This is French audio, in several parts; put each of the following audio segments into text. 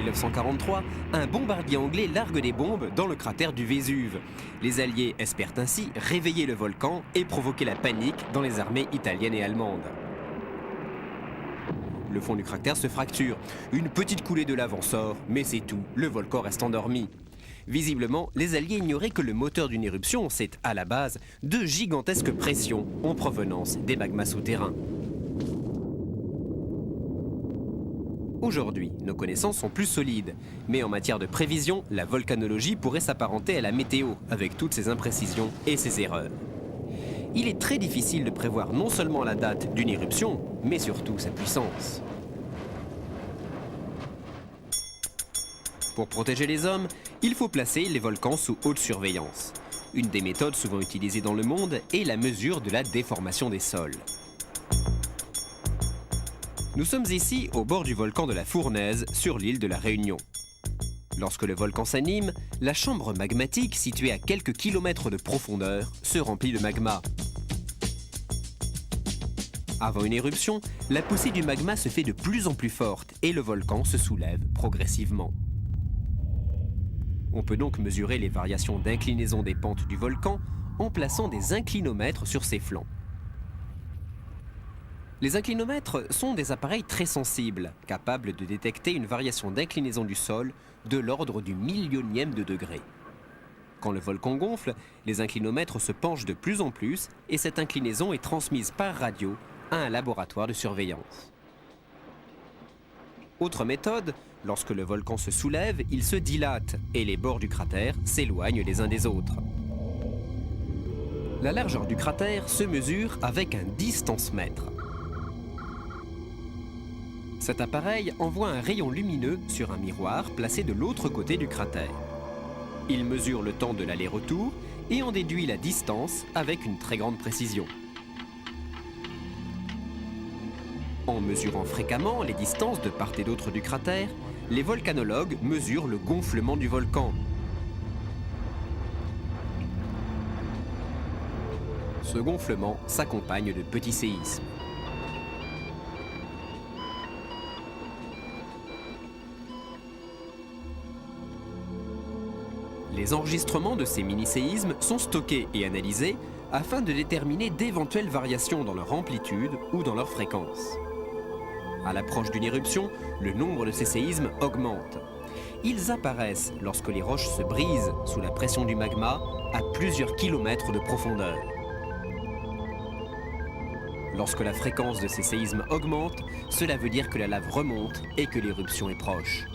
1943, un bombardier anglais largue des bombes dans le cratère du Vésuve. Les Alliés espèrent ainsi réveiller le volcan et provoquer la panique dans les armées italiennes et allemandes. Le fond du cratère se fracture. Une petite coulée de lave en sort, mais c'est tout, le volcan reste endormi. Visiblement, les Alliés ignoraient que le moteur d'une éruption, c'est à la base de gigantesques pressions en provenance des magmas souterrains. Aujourd'hui, nos connaissances sont plus solides, mais en matière de prévision, la volcanologie pourrait s'apparenter à la météo, avec toutes ses imprécisions et ses erreurs. Il est très difficile de prévoir non seulement la date d'une éruption, mais surtout sa puissance. Pour protéger les hommes, il faut placer les volcans sous haute surveillance. Une des méthodes souvent utilisées dans le monde est la mesure de la déformation des sols. Nous sommes ici au bord du volcan de la Fournaise, sur l'île de la Réunion. Lorsque le volcan s'anime, la chambre magmatique, située à quelques kilomètres de profondeur, se remplit de magma. Avant une éruption, la poussée du magma se fait de plus en plus forte et le volcan se soulève progressivement. On peut donc mesurer les variations d'inclinaison des pentes du volcan en plaçant des inclinomètres sur ses flancs. Les inclinomètres sont des appareils très sensibles, capables de détecter une variation d'inclinaison du sol de l'ordre du millionième de degré. Quand le volcan gonfle, les inclinomètres se penchent de plus en plus et cette inclinaison est transmise par radio à un laboratoire de surveillance. Autre méthode, lorsque le volcan se soulève, il se dilate et les bords du cratère s'éloignent les uns des autres. La largeur du cratère se mesure avec un distancemètre. Cet appareil envoie un rayon lumineux sur un miroir placé de l'autre côté du cratère. Il mesure le temps de l'aller-retour et en déduit la distance avec une très grande précision. En mesurant fréquemment les distances de part et d'autre du cratère, les volcanologues mesurent le gonflement du volcan. Ce gonflement s'accompagne de petits séismes. Les enregistrements de ces mini-séismes sont stockés et analysés afin de déterminer d'éventuelles variations dans leur amplitude ou dans leur fréquence. À l'approche d'une éruption, le nombre de ces séismes augmente. Ils apparaissent lorsque les roches se brisent sous la pression du magma à plusieurs kilomètres de profondeur. Lorsque la fréquence de ces séismes augmente, cela veut dire que la lave remonte et que l'éruption est proche.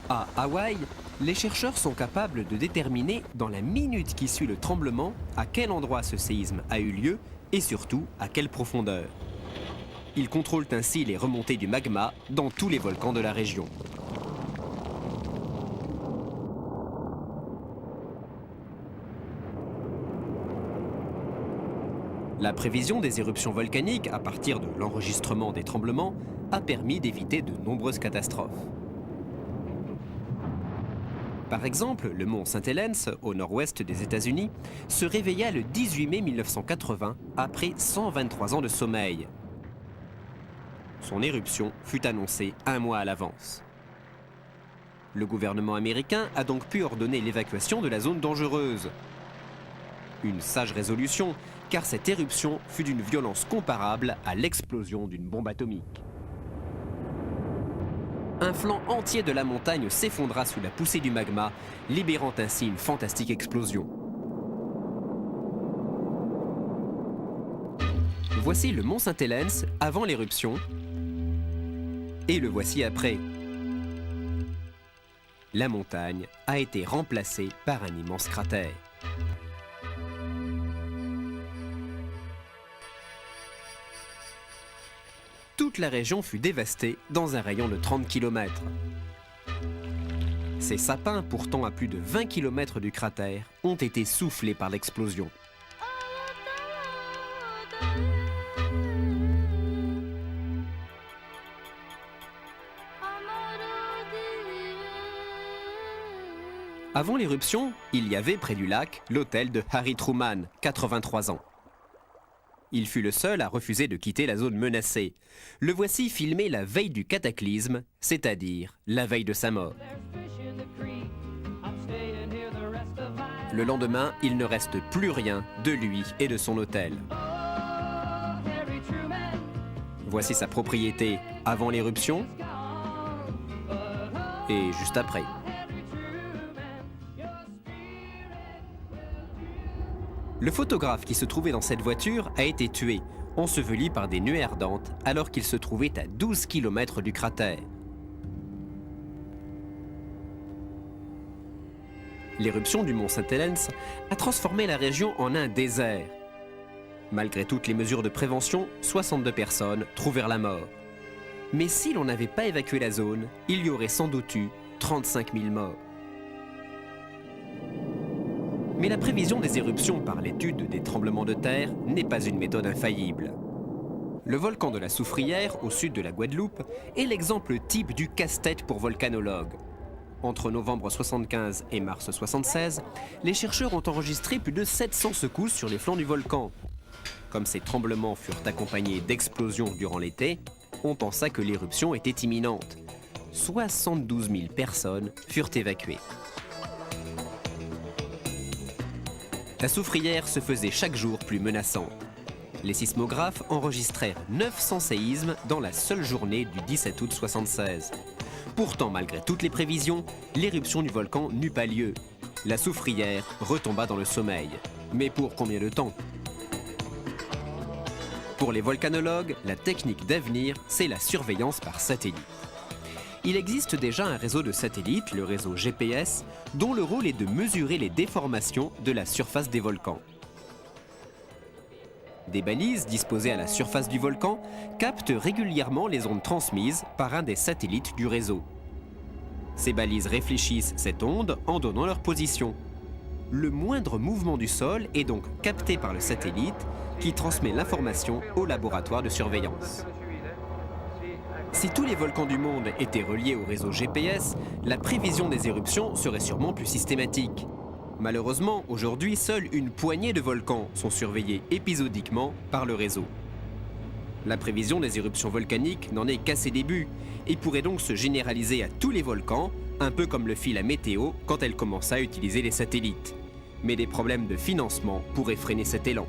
À Hawaï, les chercheurs sont capables de déterminer dans la minute qui suit le tremblement à quel endroit ce séisme a eu lieu et surtout à quelle profondeur. Ils contrôlent ainsi les remontées du magma dans tous les volcans de la région. La prévision des éruptions volcaniques à partir de l'enregistrement des tremblements a permis d'éviter de nombreuses catastrophes. Par exemple, le mont St. Helens, au nord-ouest des États-Unis, se réveilla le 18 mai 1980, après 123 ans de sommeil. Son éruption fut annoncée un mois à l'avance. Le gouvernement américain a donc pu ordonner l'évacuation de la zone dangereuse. Une sage résolution, car cette éruption fut d'une violence comparable à l'explosion d'une bombe atomique. Un flanc entier de la montagne s'effondra sous la poussée du magma, libérant ainsi une fantastique explosion. Voici le mont St. Helens avant l'éruption et le voici après. La montagne a été remplacée par un immense cratère. Toute la région fut dévastée dans un rayon de 30 km. Ces sapins, pourtant à plus de 20 km du cratère, ont été soufflés par l'explosion. Avant l'éruption, il y avait près du lac l'hôtel de Harry Truman, 83 ans. Il fut le seul à refuser de quitter la zone menacée. Le voici filmé la veille du cataclysme, c'est-à-dire la veille de sa mort. Le lendemain, il ne reste plus rien de lui et de son hôtel. Voici sa propriété avant l'éruption et juste après. Le photographe qui se trouvait dans cette voiture a été tué, enseveli par des nuées ardentes alors qu'il se trouvait à 12 km du cratère. L'éruption du mont Saint-Helens a transformé la région en un désert. Malgré toutes les mesures de prévention, 62 personnes trouvèrent la mort. Mais si l'on n'avait pas évacué la zone, il y aurait sans doute eu 35 000 morts. Mais la prévision des éruptions par l'étude des tremblements de terre n'est pas une méthode infaillible. Le volcan de la Soufrière, au sud de la Guadeloupe, est l'exemple type du casse-tête pour volcanologues. Entre novembre 1975 et mars 1976, les chercheurs ont enregistré plus de 700 secousses sur les flancs du volcan. Comme ces tremblements furent accompagnés d'explosions durant l'été, on pensa que l'éruption était imminente. 72 000 personnes furent évacuées. La Soufrière se faisait chaque jour plus menaçante. Les sismographes enregistrèrent 900 séismes dans la seule journée du 17 août 1976. Pourtant, malgré toutes les prévisions, l'éruption du volcan n'eut pas lieu. La Soufrière retomba dans le sommeil. Mais pour combien de temps ? Pour les volcanologues, la technique d'avenir, c'est la surveillance par satellite. Il existe déjà un réseau de satellites, le réseau GPS, dont le rôle est de mesurer les déformations de la surface des volcans. Des balises disposées à la surface du volcan captent régulièrement les ondes transmises par un des satellites du réseau. Ces balises réfléchissent cette onde en donnant leur position. Le moindre mouvement du sol est donc capté par le satellite qui transmet l'information au laboratoire de surveillance. Si tous les volcans du monde étaient reliés au réseau GPS, la prévision des éruptions serait sûrement plus systématique. Malheureusement, aujourd'hui, seule une poignée de volcans sont surveillés épisodiquement par le réseau. La prévision des éruptions volcaniques n'en est qu'à ses débuts et pourrait donc se généraliser à tous les volcans, un peu comme le fit la météo quand elle commença à utiliser les satellites. Mais des problèmes de financement pourraient freiner cet élan.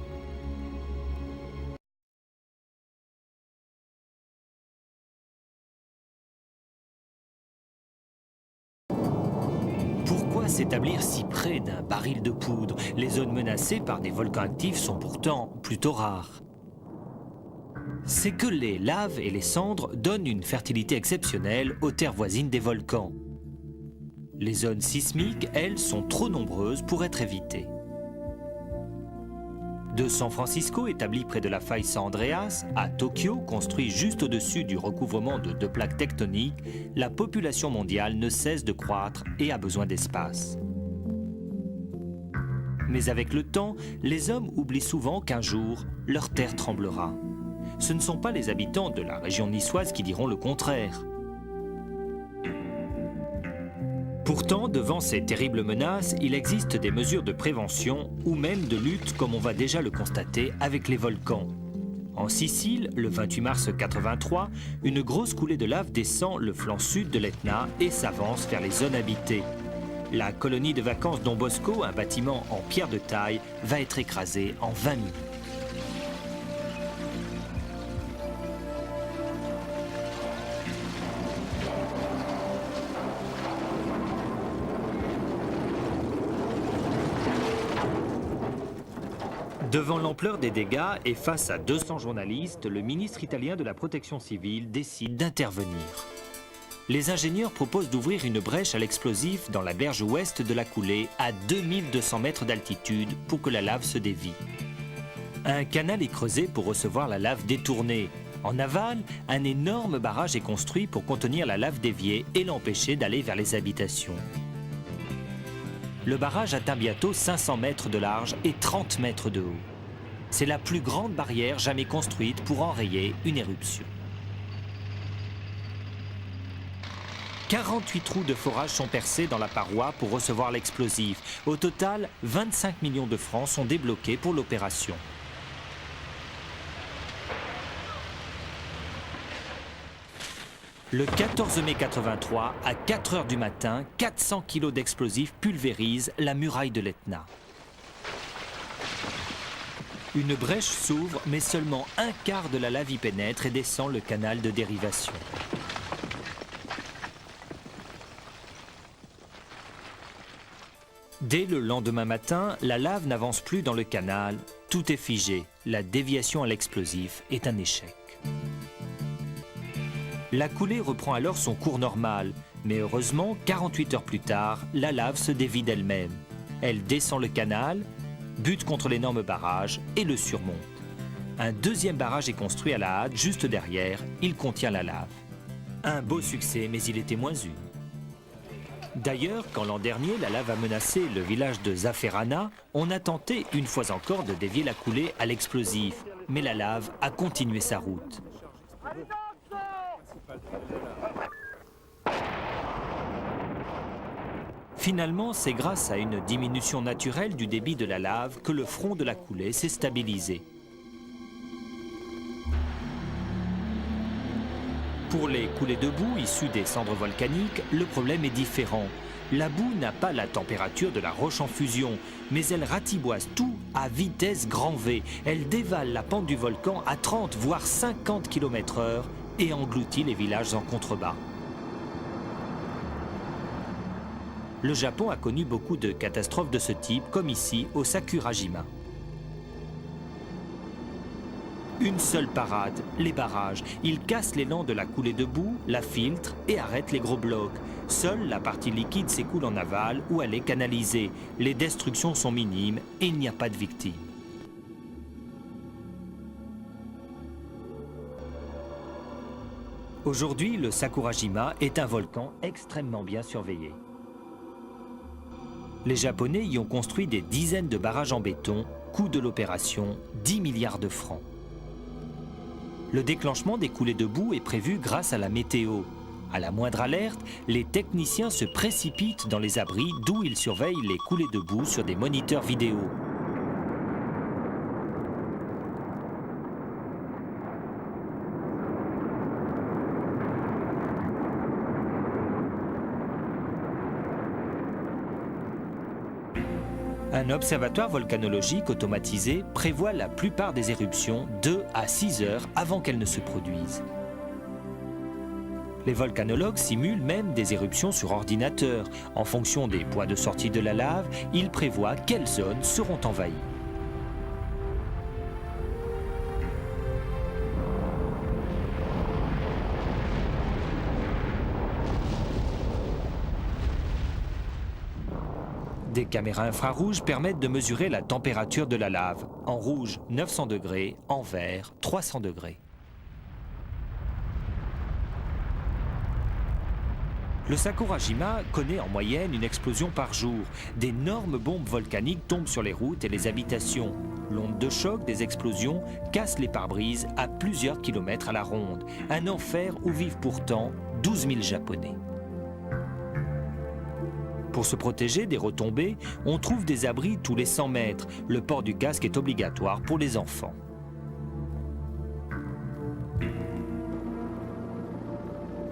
Pourquoi s'établir si près d'un baril de poudre? Les zones menacées par des volcans actifs sont pourtant plutôt rares. C'est que les laves et les cendres donnent une fertilité exceptionnelle aux terres voisines des volcans. Les zones sismiques, elles, sont trop nombreuses pour être évitées. De San Francisco, établi près de la faille San Andreas, à Tokyo, construit juste au-dessus du recouvrement de 2 plaques tectoniques, la population mondiale ne cesse de croître et a besoin d'espace. Mais avec le temps, les hommes oublient souvent qu'un jour, leur terre tremblera. Ce ne sont pas les habitants de la région niçoise qui diront le contraire. Pourtant, devant ces terribles menaces, il existe des mesures de prévention ou même de lutte comme on va déjà le constater avec les volcans. En Sicile, le 28 mars 83, une grosse coulée de lave descend le flanc sud de l'Etna et s'avance vers les zones habitées. La colonie de vacances Don Bosco, un bâtiment en pierre de taille, va être écrasée en 20 minutes. Devant l'ampleur des dégâts et face à 200 journalistes, le ministre italien de la Protection civile décide d'intervenir. Les ingénieurs proposent d'ouvrir une brèche à l'explosif dans la berge ouest de la coulée à 2200 mètres d'altitude pour que la lave se dévie. Un canal est creusé pour recevoir la lave détournée. En aval, un énorme barrage est construit pour contenir la lave déviée et l'empêcher d'aller vers les habitations. Le barrage atteint bientôt 500 mètres de large et 30 mètres de haut. C'est la plus grande barrière jamais construite pour enrayer une éruption. 48 trous de forage sont percés dans la paroi pour recevoir l'explosif. Au total, 25 millions de francs sont débloqués pour l'opération. Le 14 mai 83, à 4 heures du matin, 400 kg d'explosifs pulvérisent la muraille de l'Etna. Une brèche s'ouvre, mais seulement un quart de la lave y pénètre et descend le canal de dérivation. Dès le lendemain matin, la lave n'avance plus dans le canal. Tout est figé. La déviation à l'explosif est un échec. La coulée reprend alors son cours normal. Mais heureusement, 48 heures plus tard, la lave se dévie d'elle-même. Elle descend le canal, bute contre l'énorme barrage et le surmonte. Un deuxième barrage est construit à la hâte juste derrière. Il contient la lave. Un beau succès, mais il était moins une. D'ailleurs, quand l'an dernier, la lave a menacé le village de Zaferana, on a tenté une fois encore de dévier la coulée à l'explosif. Mais la lave a continué sa route. Finalement, c'est grâce à une diminution naturelle du débit de la lave que le front de la coulée s'est stabilisé. Pour les coulées de boue issues des cendres volcaniques, le problème est différent. La boue n'a pas la température de la roche en fusion, mais elle ratiboise tout à vitesse grand V. Elle dévale la pente du volcan à 30 voire 50 km/h et engloutit les villages en contrebas. Le Japon a connu beaucoup de catastrophes de ce type, comme ici au Sakurajima. Une seule parade, les barrages. Ils cassent l'élan de la coulée de boue, la filtrent et arrêtent les gros blocs. Seule la partie liquide s'écoule en aval où elle est canalisée. Les destructions sont minimes et il n'y a pas de victimes. Aujourd'hui, le Sakurajima est un volcan extrêmement bien surveillé. Les Japonais y ont construit des dizaines de barrages en béton, coût de l'opération 10 milliards de francs. Le déclenchement des coulées de boue est prévu grâce à la météo. À la moindre alerte, les techniciens se précipitent dans les abris d'où ils surveillent les coulées de boue sur des moniteurs vidéo. Un observatoire volcanologique automatisé prévoit la plupart des éruptions 2 à 6 heures avant qu'elles ne se produisent. Les volcanologues simulent même des éruptions sur ordinateur. En fonction des points de sortie de la lave, ils prévoient quelles zones seront envahies. Des caméras infrarouges permettent de mesurer la température de la lave. En rouge, 900 degrés, en vert, 300 degrés. Le Sakurajima connaît en moyenne une explosion par jour. D'énormes bombes volcaniques tombent sur les routes et les habitations. L'onde de choc des explosions casse les pare-brises à plusieurs kilomètres à la ronde. Un enfer où vivent pourtant 12 000 Japonais. Pour se protéger des retombées, on trouve des abris tous les 100 mètres. Le port du casque est obligatoire pour les enfants.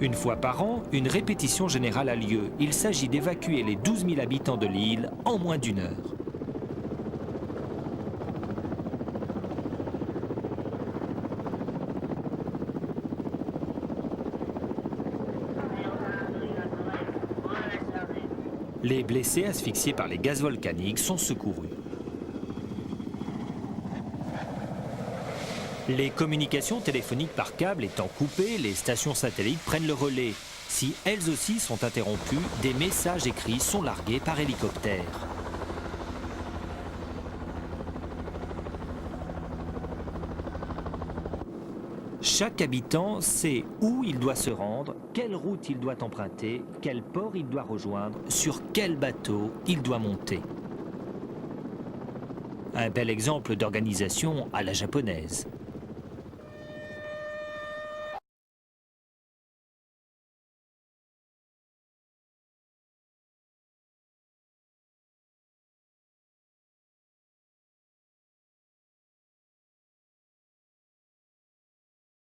Une fois par an, une répétition générale a lieu. Il s'agit d'évacuer les 12 000 habitants de l'île en moins d'1 heure. Les blessés asphyxiés par les gaz volcaniques sont secourus. Les communications téléphoniques par câble étant coupées, les stations satellites prennent le relais. Si elles aussi sont interrompues, des messages écrits sont largués par hélicoptère. Chaque habitant sait où il doit se rendre, quelle route il doit emprunter, quel port il doit rejoindre, sur quel bateau il doit monter. Un bel exemple d'organisation à la japonaise.